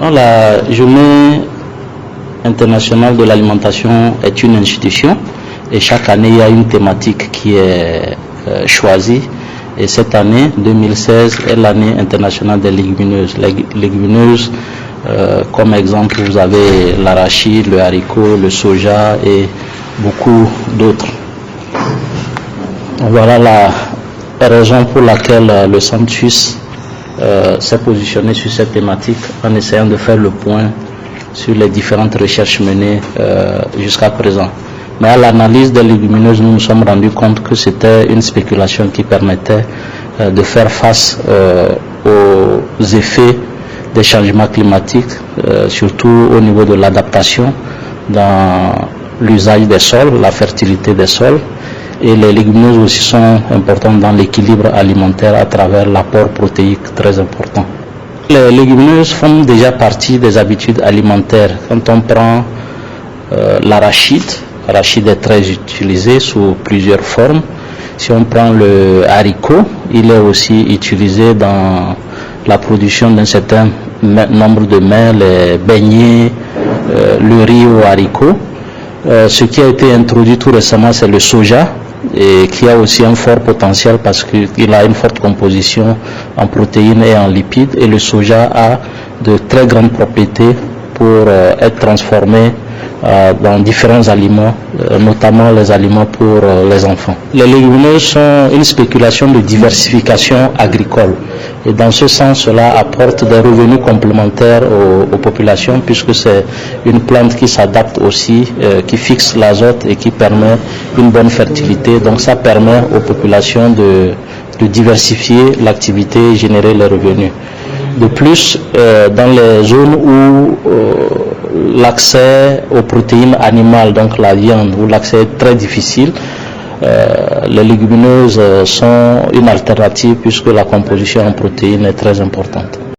La journée internationale de l'alimentation est une institution et chaque année il y a une thématique qui est choisie. Et cette année, 2016, est l'année internationale des légumineuses. Les légumineuses, comme exemple, vous avez l'arachide, le haricot, le soja et beaucoup d'autres. Voilà la raison pour laquelle le Centre suisse s'est positionné sur cette thématique en essayant de faire le point sur les différentes recherches menées jusqu'à présent. Mais à l'analyse des légumineuses, nous nous sommes rendus compte que c'était une spéculation qui permettait de faire face aux effets des changements climatiques, surtout au niveau de l'adaptation dans l'usage des sols, la fertilité des sols. Et les légumineuses aussi sont importantes dans l'équilibre alimentaire à travers l'apport protéique très important. Les légumineuses font déjà partie des habitudes alimentaires. Quand on prend l'arachide, l'arachide est très utilisé sous plusieurs formes. Si on prend le haricot, il est aussi utilisé dans la production d'un certain nombre de mets, les beignets, le riz au haricot. Ce qui a été introduit tout récemment, c'est le soja, et qui a aussi un fort potentiel parce qu'il a une forte composition en protéines et en lipides. Et le soja a de très grandes propriétés pour être transformé dans différents aliments, notamment les aliments pour les enfants. Les légumineuses sont une spéculation de diversification agricole et dans ce sens, cela apporte des revenus complémentaires aux populations puisque c'est une plante qui s'adapte aussi, qui fixe l'azote et qui permet une bonne fertilité. Donc ça permet aux populations de diversifier l'activité et générer les revenus. De plus, dans les zones où l'accès aux protéines animales, donc la viande, où l'accès est très difficile, les légumineuses sont une alternative puisque la composition en protéines est très importante.